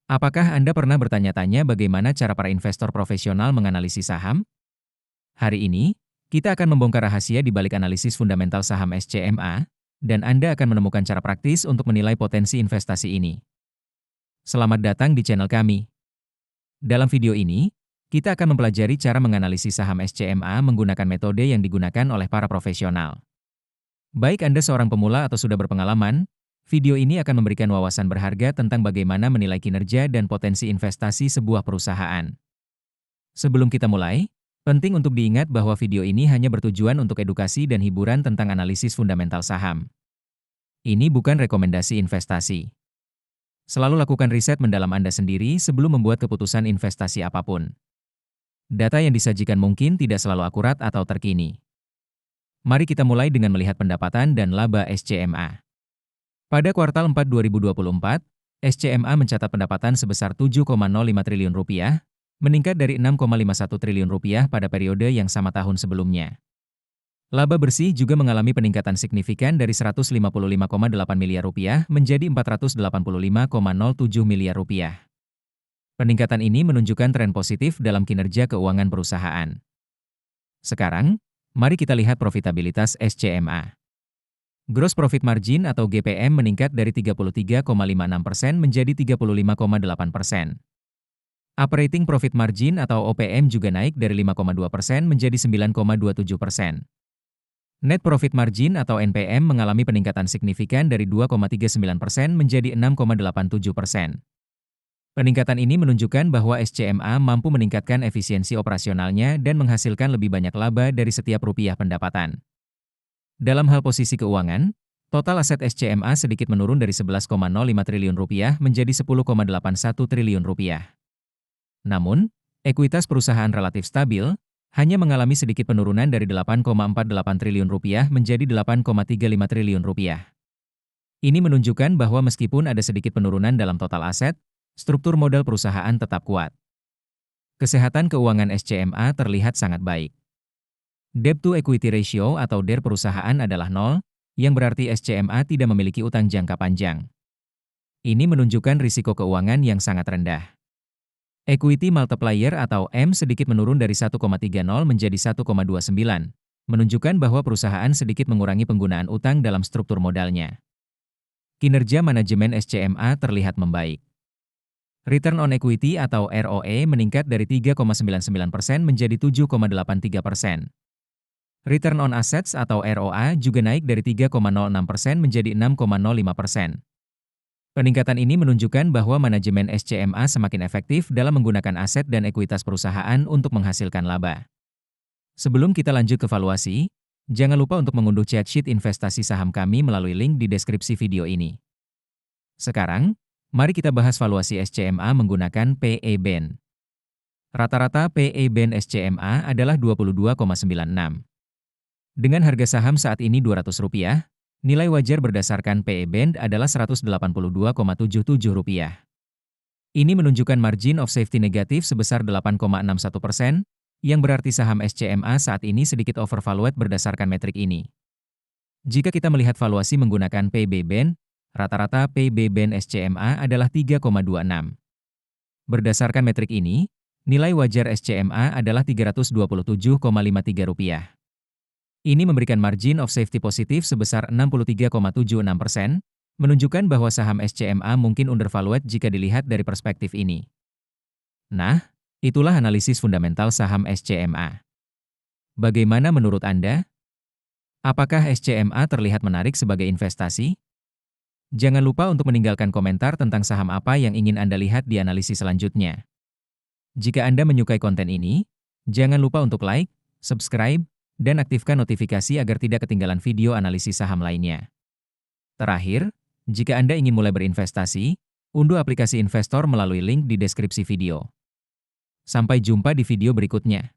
Apakah Anda pernah bertanya-tanya bagaimana cara para investor profesional menganalisis saham? Hari ini, kita akan membongkar rahasia di balik analisis fundamental saham SCMA, dan Anda akan menemukan cara praktis untuk menilai potensi investasi ini. Selamat datang di channel kami. Dalam video ini, kita akan mempelajari cara menganalisis saham SCMA menggunakan metode yang digunakan oleh para profesional. Baik Anda seorang pemula atau sudah berpengalaman, video ini akan memberikan wawasan berharga tentang bagaimana menilai kinerja dan potensi investasi sebuah perusahaan. Sebelum kita mulai, penting untuk diingat bahwa video ini hanya bertujuan untuk edukasi dan hiburan tentang analisis fundamental saham. Ini bukan rekomendasi investasi. Selalu lakukan riset mendalam Anda sendiri sebelum membuat keputusan investasi apapun. Data yang disajikan mungkin tidak selalu akurat atau terkini. Mari kita mulai dengan melihat pendapatan dan laba SCMA. Pada kuartal 4 2024, SCMA mencatat pendapatan sebesar Rp7,05 triliun, meningkat dari Rp6,51 triliun pada periode yang sama tahun sebelumnya. Laba bersih juga mengalami peningkatan signifikan dari Rp155,8 miliar menjadi Rp485,07 miliar. Peningkatan ini menunjukkan tren positif dalam kinerja keuangan perusahaan. Sekarang, mari kita lihat profitabilitas SCMA. Gross Profit Margin atau GPM meningkat dari 33,56% menjadi 35,8%. Operating Profit Margin atau OPM juga naik dari 5,2% menjadi 9,27%. Net Profit Margin atau NPM mengalami peningkatan signifikan dari 2,39% menjadi 6,87%. Peningkatan ini menunjukkan bahwa SCMA mampu meningkatkan efisiensi operasionalnya dan menghasilkan lebih banyak laba dari setiap rupiah pendapatan. Dalam hal posisi keuangan, total aset SCMA sedikit menurun dari Rp11,05 triliun menjadi Rp10,81 triliun. Namun, ekuitas perusahaan relatif stabil, hanya mengalami sedikit penurunan dari Rp8,48 triliun menjadi Rp8,35 triliun. Ini menunjukkan bahwa meskipun ada sedikit penurunan dalam total aset, struktur modal perusahaan tetap kuat. Kesehatan keuangan SCMA terlihat sangat baik. Debt to Equity Ratio atau DER perusahaan adalah 0, yang berarti SCMA tidak memiliki utang jangka panjang. Ini menunjukkan risiko keuangan yang sangat rendah. Equity Multiplier atau M sedikit menurun dari 1,30 menjadi 1,29, menunjukkan bahwa perusahaan sedikit mengurangi penggunaan utang dalam struktur modalnya. Kinerja manajemen SCMA terlihat membaik. Return on Equity atau ROE meningkat dari 3,99% menjadi 7,83%. Return on Assets atau ROA juga naik dari 3,06% menjadi 6,05%. Peningkatan ini menunjukkan bahwa manajemen SCMA semakin efektif dalam menggunakan aset dan ekuitas perusahaan untuk menghasilkan laba. Sebelum kita lanjut ke valuasi, jangan lupa untuk mengunduh chat sheet investasi saham kami melalui link di deskripsi video ini. Sekarang, mari kita bahas valuasi SCMA menggunakan PE/BEN. Rata-rata PE/BEN SCMA adalah 22,96. Dengan harga saham saat ini Rp200, nilai wajar berdasarkan PE/BEN adalah Rp182,77. Ini menunjukkan margin of safety negatif sebesar 8,61%, yang berarti saham SCMA saat ini sedikit overvalued berdasarkan metrik ini. Jika kita melihat valuasi menggunakan PB/BEN, rata-rata PB/BEN SCMA adalah 3,26. Berdasarkan metrik ini, nilai wajar SCMA adalah Rp327,53. Ini memberikan margin of safety positif sebesar 63,76%, menunjukkan bahwa saham SCMA mungkin undervalued jika dilihat dari perspektif ini. Nah, itulah analisis fundamental saham SCMA. Bagaimana menurut Anda? Apakah SCMA terlihat menarik sebagai investasi? Jangan lupa untuk meninggalkan komentar tentang saham apa yang ingin Anda lihat di analisis selanjutnya. Jika Anda menyukai konten ini, jangan lupa untuk like, subscribe, dan aktifkan notifikasi agar tidak ketinggalan video analisis saham lainnya. Terakhir, jika Anda ingin mulai berinvestasi, unduh aplikasi investor melalui link di deskripsi video. Sampai jumpa di video berikutnya.